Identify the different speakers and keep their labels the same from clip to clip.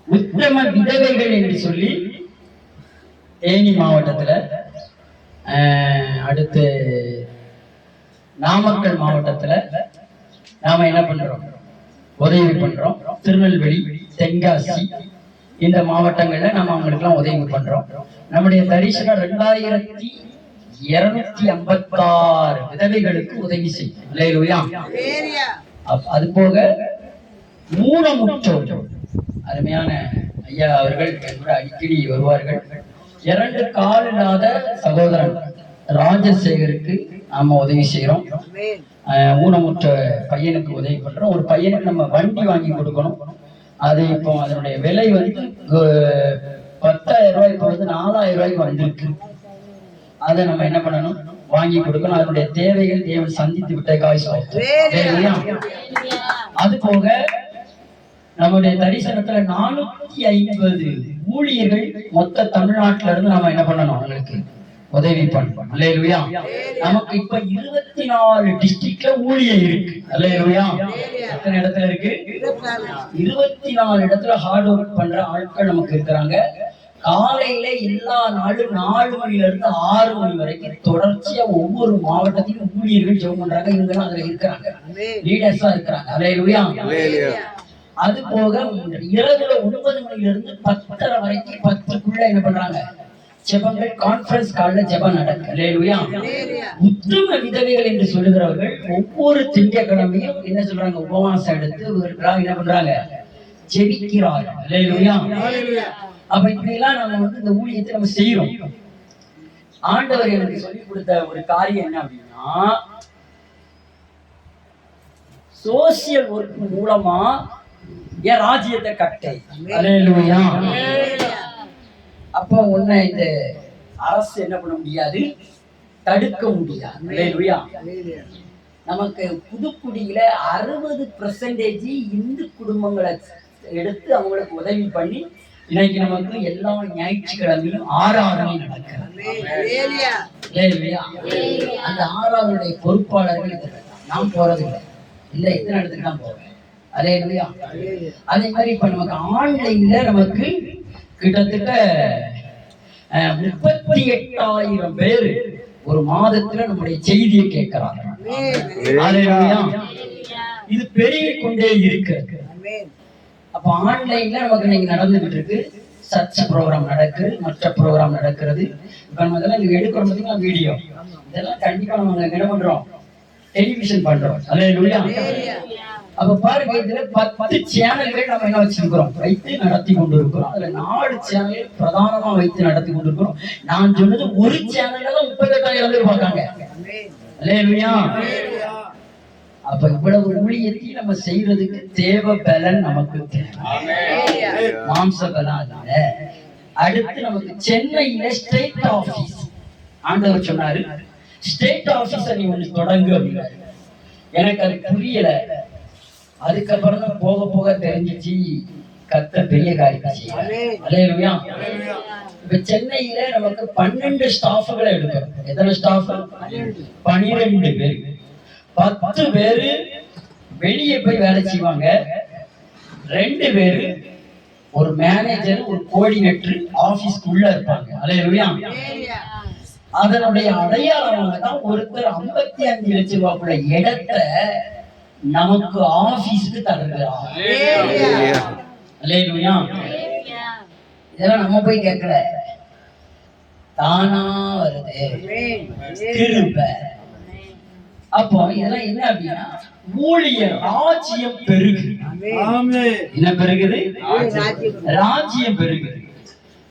Speaker 1: உத்தம விதவைகள் என்று சொல்லி தேனி மாவட்டத்துல, அடுத்து நாமக்கல் மாவட்டத்துல நாம என்ன பண்றோம், உதவி பண்றோம். திருநெல்வேலி, தென்காசி இந்த மாவட்டங்கள்ல நம்ம அவங்களுக்கு எல்லாம் உதவி பண்றோம். நம்முடைய தரிசனம் 2256 விதவைகளுக்கு உதவி செய்யும். அது போக ஊனமுற்றோர் அருமையான ஐயா அவர்கள் கூட அடிக்கடி வருவார்கள். 2 கால் இல்லாத சகோதரன் ராஜசேகருக்கு நாம உதவி செய்யறோம். ஊனமுற்ற பையனுக்கு உதவி பண்றோம். ஒரு பையனுக்கு நம்ம வண்டி வாங்கி கொடுக்கணும். அது இப்போ அதனுடைய விலை வந்து 10,000 ரூபாய், இப்போ வந்து 4,000 ரூபாய்க்கு வந்திருக்கு. அதை நம்ம என்ன பண்ணணும், வாங்கி கொடுக்கணும். அதனுடைய தேவைகள் தேவன் சந்தித்து விட்ட காசு. அது போக நம்முடைய தரிசனத்துல 450 ஊழியர்கள் மொத்த தமிழ்நாட்டில இருந்து நம்ம என்ன பண்ணணும், அவங்களுக்கு உதவி பண்ணணும். அல்லேலூயா. நமக்கு இப்ப 24 டிஸ்ட்ரிக்ட்ல ஊழியர் இருக்கு. அல்லேலூயா. எத்தனை இடத்துல இருக்கு? 24 இடத்துல ஹார்ட் ஒர்க் பண்ற ஆட்கள் நமக்கு இருக்கிறாங்க. காலையில எல்லா நாளும் 4 மணில இருந்து 6 மணி வரைக்கும் தொடர்ச்சியா ஒவ்வொரு மாவட்டத்திலும் ஊழியர்கள் ஜெபம் பண்றாங்க. இவங்க அதுல இருக்கிறாங்க, லீடர்ஸா இருக்கிறாங்க. அல்லேலூயா. அது போக இரவுல 9 மணில இருந்து 10:30 வரைக்கும் 10க்குள்ள என்ன பண்றாங்க, ஜெபங்கள், கான்ஃபரன்ஸ் கால்ல ஜெபம் நடக்கு. அல்லேலூயா. உத்தம விதவைகள் என்று சொல்லுகிறவர்கள் ஒவ்வொரு திங்கட்கிழமையும் என்ன சொல்றாங்க, உபவாசம் எடுத்து என்ன பண்றாங்க, ஜெபிக்கிறார்கள். அல்லேலூயா. அப்ப இப்படி எல்லாம் நம்ம வந்து இந்த ஊழியத்தை நம்ம செய்யறோம். ஆண்டவர் எனக்கு சொல்லிக் கொடுத்த ஒரு காரியம் என்ன அப்படின்னா, சோசியல் ஒர்க் மூலமா என் ராஜ்யத்தை கட்டை. அல்லேலூயா. அப்ப உன்னை இந்த அரசு என்ன பண்ண முடியாது, தடுக்க முடியாது. அல்லேலூயா. நமக்கு புதுக்குடியில 60% இந்து குடும்பங்களை எடுத்து அவங்களுக்கு உதவி பண்ணி இன்னைக்கு நமக்கு எல்லா ஞாயிற்றுக்கிழமையும் ஆராதனை நடக்கிறது. அந்த ஆராதனுடைய பொறுப்பாளர்கள் நாம் போறது இல்லை, எத்தனை இடத்துக்கு தான் போவேன். அல்லேலூயா. அதே மாதிரி இப்ப நமக்கு ஆன்லைன்ல நமக்கு கிட்டத்தட்ட 38,000 பேர் ஒரு மாதத்துல நம்முடைய செய்தியை கேட்கிறாங்க. இது பெருகிக் கொண்டே இருக்கிறது. அப்ப ஆன்லைன்ல நமக்கு இன்னைக்கு நடந்துகிட்டு இருக்கு. சர்ச் ப்ரோக்ராம் நடக்குது, மற்ற ப்ரோக்ராம் நடக்கிறது. இப்ப நம்ம இதெல்லாம் இங்க எடுக்கிறோம் பார்த்தீங்கன்னா வீடியோ, இதெல்லாம் கண்டிப்பா நம்ம என்ன பண்றோம், டெலிவிஷன் பண்றோம். அல்லேலூயா. அப்ப பாருங்க, இதுல 10 சேனல்கள் நம்ம என்ன வச்சிருக்கிறோம், வைத்து நடத்தி கொண்டு இருக்கிறோம். அதுல 4 சேனல் பிரதானமா வைத்து நடத்தி கொண்டு இருக்கிறோம். நான் சொன்னது ஒரு சேனல்ல தான் 38,000 பேர் பார்க்காங்க. அல்லேலூயா. அப்ப இவ்வளவு ஊழியத்தை நம்ம செய்யறதுக்கு தேவ பலன் நமக்கு தேவை, மாம்ச பலன். அடுத்து நமக்கு சென்னையில ஸ்டேட் ஆபீஸ், ஆண்டவர் சொன்னாரு ஸ்டேட் ஆபீஸ நீ ஒண்ணு தொடங்கு அப்படின்னாரு. எனக்கு அது புரியல. அதுக்கப்புறம் தான் போக போக தெரிஞ்சிச்சு கர்த்தர் பெரிய காரியம் செய்யறாரு. அல்லேலூயா. இப்ப சென்னையில நமக்கு 12 ஸ்டாஃப்களை எடுக்கிறோம். எத்தனை ஸ்டாஃப்? 12 பேர். 10 பேரு வெளியே போய் வேலை செய்வாங்க. 2 பேரு ஒரு மேனேஜர், ஒரு கோஆர்டினேட்டர் ஆபீஸ்க்குள்ள இருப்பாங்க. அல்லேலூயா. அதனுடைய அடையாளமாக தான் ஒருத்தர் 55 லட்சம் ரூபாய்க்குள்ள இடத்தை நமக்கு ஆபீஸ்க்கு தருகிறார். அல்லேலூயா. இதெல்லாம் நம்ம போய் கேட்கல, தானா வருது கிருபை. அப்போ இதெல்லாம் என்ன அப்படின்னா, ஊழியர் ராஜ்யம் பெருகு. என்ன பெருகுது? ராஜ்யம் பெருகுது.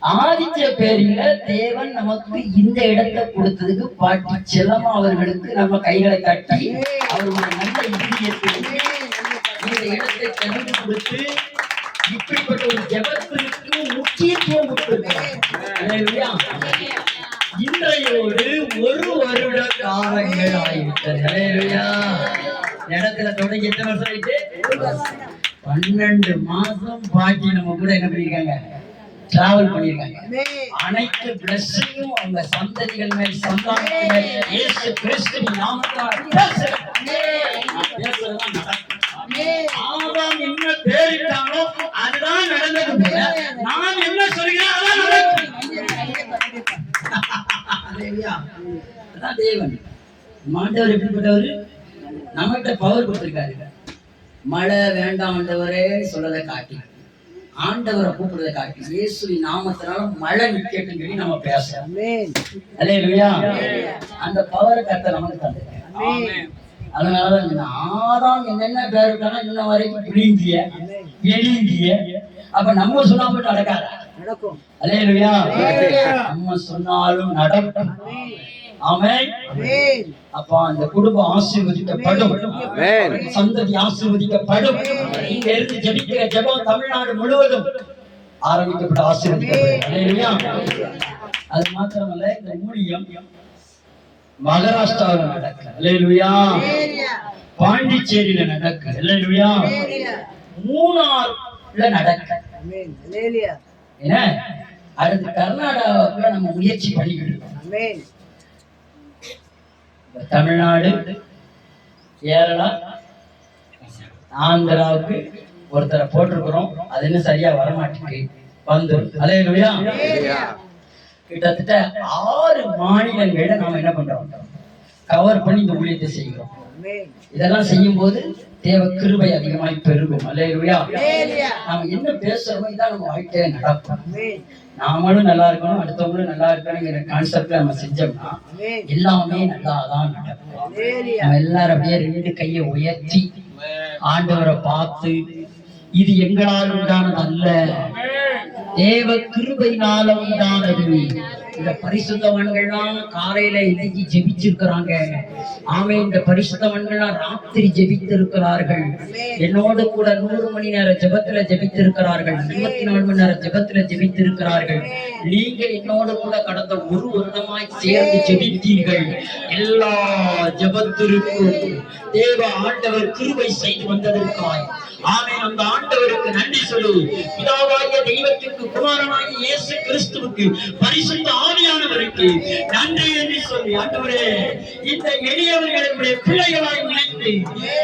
Speaker 1: ஆதித்ய பேரில தேவன் நமக்கு இந்த இடத்தை கொடுத்ததுக்கு பாட்டி செல்லம்மா அவர்களுக்கு நம்ம கைகளை தட்டி அவர்களுடைய நல்ல இதயத்தை இந்த இடத்தை தெரிந்து கொடுத்து இப்படிப்பட்ட ஒரு ஜெபத்திற்கு முக்கியத்துவம் கொடுத்திருக்கிறார். இன்றையோடு 1 வருட காலங்கள் ஆகிவிட்டது. இடத்துல தொடங்கி எத்தனை வருஷம் ஆயிட்டு? 12 மாசம் பாட்டி நம்ம கூட என்ன பண்ணிருக்காங்க, டிராவல் பண்ணிருக்காங்க. அனைத்து பிளஸிங்கும் அவங்க சந்ததிகள் மேல் சந்தானங்கள் மேல் இயேசு கிறிஸ்துவின் நாமத்தால் பேசுறதெல்லாம் நடக்கும். ஆதாம் என்ன பேரிட்டானோ அதுதான் நடந்தது. நடக்குங்க. நான் என்ன சொல்கிறேன் அதான் நடக்கும். அதான் தேவன். ஆண்டவர் எப்படிப்பட்டவர்? நம்மகிட்ட பவர் கொடுத்திருக்காரு. மழை வேண்டாம் ஆண்டவரே சொல்றதை காட்டி, ஆண்டவரை கூப்பிடுறதை காட்டி, இயேசுவின் நாமத்தினால மழை நிக்கட்டும் சொல்லி நம்ம பேசுறோம். அல்லேலூயா. அந்த பவரை கர்த்தர் நமக்கு தந்திருக்காரு. அதனாலதான் ஆதாம் என்னென்ன பேர் இருக்கானா இன்ன வரைக்கும் விழுங்கிய எளிங்கிய. அப்ப நம்ம சொல்லாம நடக்காத. அல்லேலூயா. நம்ம சொன்னாலும் நடக்கும். ஆமென். அப்ப அந்த குடும்பம் ஆசீர்வதிக்கப்படும், சந்ததி ஆசீர்வதிக்கப்படும். இங்க இருந்து ஜெபிக்கிற ஜெபம் தமிழ்நாடு முழுவதும் ஆரம்பிக்கப்பட ஆசீர்வதிக்கப்படும். அது மாத்திரமல்ல, இந்த ஊழியம் மகாராஷ்டிராவில் நடக்கு. அல்லேலூயா. பாண்டிச்சேரியில நடக்கு. அல்லேலூயா. மூணார்ல நடக்கு. ஏன்னா அடுத்து கர்நாடகாவுக்குள்ள நம்ம முயற்சி பண்ணிக்கிட்டு இருக்கோம். தமிழ்நாடு, கேரளா, ஆந்திராவுக்கு ஒருத்தரை போட்டிருக்கிறோம். அது இன்னும் சரியா வரமாட்டேங்குது. வந்து அல்லேலூயா. கிட்டத்தட்ட 6 மாநிலங்களை நாம என்ன பண்றோம், கவர் பண்ணி இந்த ஊழியத்தை செய்கிறோம். இதெல்லாம் செய்யும் போது தேவ கிருபை அதிகமாய் பெருகும். அல்லேலூயா. நாம என்ன பேசுறோமோ இதான் நம்ம வாழ்க்கையில நடக்கும். நாமளும் நல்லா இருக்கணும், அடுத்தவங்களும் நல்லா இருக்கணுங்கிற கான்செப்ட்ல நம்ம செஞ்சோம்னா எல்லாமே நல்லாதான் நடக்கும். நம்ம எல்லாரும் அப்படியே 2 கையை உயர்த்தி ஆண்டவரை பார்த்து, இது எங்களால் உண்டானது அல்ல, தேவ கிருபையினால உண்டானது. இந்த பரிசுத்தவான்கள்லாம் காலையில எழுதி ஜெபிச்சிருக்கிறாங்க. ஆமே. இந்த பரிசுத்தவான்கள்லாம் ராத்திரி ஜெபித்திருக்கிறார்கள். என்னோடு கூட 100 மணி நேர ஜெபத்துல ஜெபித்திருக்கிறார்கள். 24 மணி நேர ஜெபத்துல ஜெபித்திருக்கிறார்கள். நீங்க என்னோடு கூட கடந்த 1 வருடமாய் சேர்ந்து ஜெபித்தீர்கள். எல்லா ஜெபத்திற்கும் தேவ ஆண்டவர் கிருபை செய்து வந்ததற்காய் ஆமென். அந்த ஆண்டவருக்கு நன்றி சொல்லு. பிதாவாகிய தெய்வத்திற்கு, குமாரனாகிய இயேசு கிறிஸ்துவுக்கு, பரிசுத்த ஆவியானவருக்கு நன்றி என்று சொல்லி, ஆண்டவரே இந்த எளியவர்களுடைய பிள்ளைகளாய் நினைத்து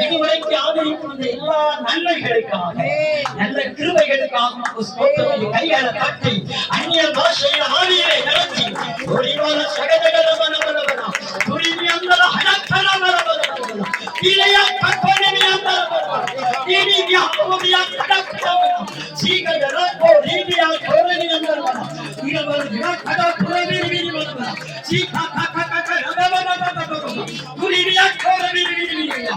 Speaker 1: இதுவரைக்கும் ஆதரித்து வந்த எல்லா நன்மைகளுக்காக, நல்ல கிருபைகளுக்காக ஸ்தோத்திரம். கையால காட்டி அந்நிய பாஷையில ஆவியை நடத்தி ஒளிவான சகஜகரமனவரவரா துரிமி அந்தர ஹனக்கரமரவரவரா இலையா கற்பனமி அந்தரவரா இனி யாவுமியா கடக்கரவரா சீகரரா கோரிமியா கோரமி அந்தரவரா இவவர் விரக்கடா புரமி விரிவரவரா சீகா கக்கக்க ரவரவரவரா துரிமியா கோரமி விரிவியா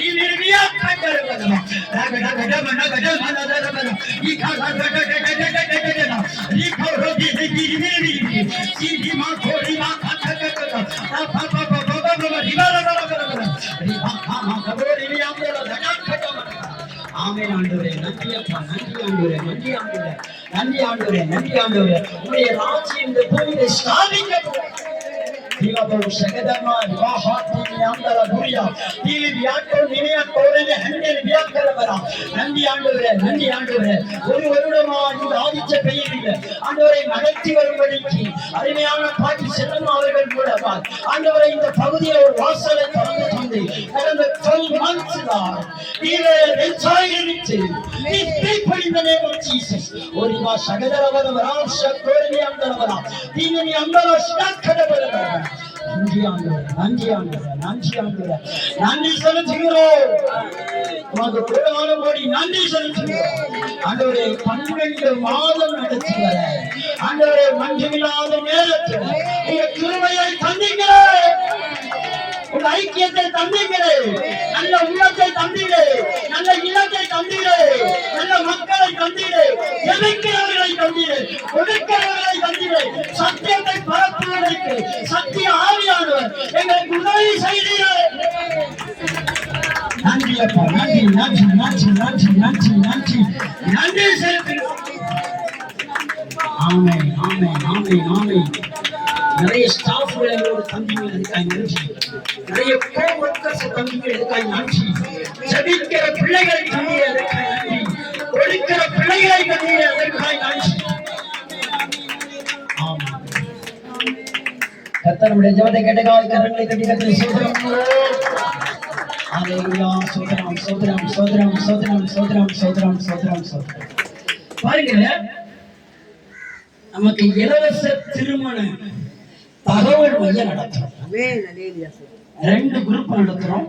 Speaker 1: இவிரியா கக்கரவரா ரகடகடமனகடமனதரவரா இகா ரகடகடகடகடகடா ரிகா ரோதி விரிவிரி சீதிமா கோரிமா கக்கக்கக்க பாபாபாபாபாபா ரிவரவரவரா ரிபா காமா கபோரிமி அந்தரவரா ஆமென். ஆண்டவரே நன்றி அப்பா, நன்றி ஆண்டவரே, நன்றி ஆண்டவரே, நன்றி ஆண்டவரே, நன்றி ஆண்டவரே. உம்முடைய ராஜ்யம் இந்த பூமியிலே ஸ்தாபிக்கப்படும். Dilato Shakadama, Vahati, Yandala Duria, Dili Biato, Ninia, Korea, Handel Biakara, Nandi Andore, Nandi Andore, Urudama, Adi Pay, Andore, Magati, Ariana Party, Setama, Andore in the Pavadi or Wasser and the 12 months are even entirely. These people in the name of Jesus, Uriva Shakadara, Shakori Andara, Dini Andara Shakadara. நன்றி ஆண்டவரே, நன்றி ஆண்டவரே, நன்றி ஆண்டவரே, நன்றி செலுத்துகிறோம். உமக்கு கோடான கோடி நன்றி செலுத்துகிறோம். ஆண்டவரே 12 மாதம் நடத்தி வர ஆண்டவரே மஞ்சமில்லாத நேரத்தில் உங்க கிருபையை தந்தீங்களே, உங்க ஐக்கியத்தை தந்தீங்களே, நல்ல உள்ளத்தை தந்தீங்களே, நல்ல இலக்கை தந்தீங்களே, நல்ல மக்களை தந்தீங்களே, ஜெபிக்கிறவர்களை தந்தீங்களே, கொடுக்கிறவர்களை தந்தீங்களே, சத்தியத்தை பரப்புவதற்கு சத்திய ஆவியானவர் எங்களுக்கு உதவி செய்தீர்கள். நன்றி அப்பா, நன்றி நன்றி நன்றி நன்றி நன்றி நன்றி நன்றி செலுத்துகிறோம். ஆமென் ஆமென் ஆமென் ஆமென். நிறைய ஸ்டாஃப்கள் எங்களோட தம்பிகள் அதுக்காக நன்றி, நிறைய கோவர்க்கர்ஸ் தம்பிகள் அதுக்காக நன்றி, ஜெபிக்கிற பிள்ளைகளை தம்பி அதுக்காக நன்றி, கொடுக்கிற பிள்ளைகளை தம்பி அதுக்காக நன்றி. கர்த்தர் நம்முடைய ஜெபத்தை கேட்டதால் கரங்களை தட்டி கர்த்தரை ஸ்தோத்திரம். ஹalleluya. ஸ்தோத்திரம் ஸ்தோத்திரம் ஸ்தோத்திரம் ஸ்தோத்திரம் ஸ்தோத்திரம் ஸ்தோத்திரம் ஸ்தோத்திரம் ஸ்தோத்திரம். பாருங்க, நமக்கு இலவச திருமண தகவல் மையம் நடத்துறோம். 2 குரூப் நடத்துறோம்.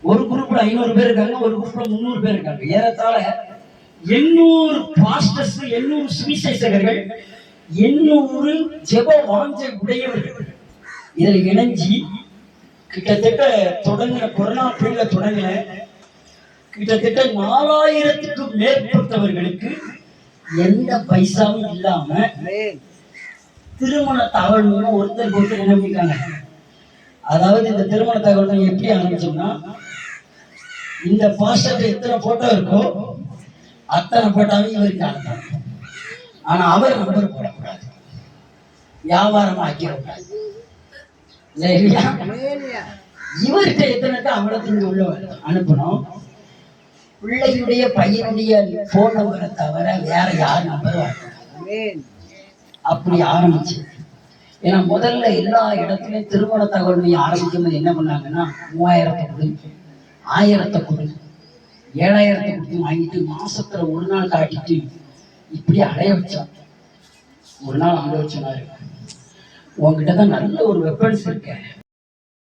Speaker 1: ஒரு குரூப்ல 500 பேர் இருக்காங்க, ஒரு குரூப்ல 300 பேர் இருக்காங்க. ஏறத்தாழ 800 பாஸ்டர்ஸ், 800 சுவிசேஷகர்கள், 800 ஜெப வாஞ்சை உடையவர்கள் இதுல இணைஞ்சி கிட்டத்தட்ட தொடங்கின கொரோனா பீரியட்ல தொடங்கின கிட்டத்தட்ட 4000க்கும் மேற்பட்டவர்களுக்கு எந்த பைசாவும் இல்லாம திருமண தகவல் மூலம் ஒருத்தருக்கு என்ன பண்ணிருக்காங்க. அதாவது இந்த திருமண தகவல் எப்படி ஆரம்பிச்சோம்னா, இந்த பாஸ்டர் எத்தனை போட்டோ இருக்கோ அத்தனை போட்டோவையும் இவருக்கு அனுப்பாங்க. ஆனா அவர் நம்பர் போடக்கூடாது, வியாபாரம் ஆக்கிடக்கூடாது. இவர்கிட்ட எத்தனை அவ்வளவு உள்ளவர் அனுப்பணும். பிள்ளையுடைய பையனுடைய போன் நம்பரை தவிர வேற யார் நம்பர் அப்படி ஆரம்பிச்சு. ஏன்னா முதல்ல எல்லா இடத்துலயும் திருமண தகவல் மையம் ஆரம்பிக்கும் போது என்ன பண்ணாங்கன்னா 3000 கொடு, 1000 கொடு, 7000 கொடுத்து வாங்கிட்டு மாசத்துல ஒரு நாள் காட்டிட்டு இப்படி அடைய வச்சான். ஒரு நாள் ஆண்டவர் சொன்னாரு, உங்ககிட்ட தான் நல்ல ஒரு வெப்பன்ஸ் இருக்கு,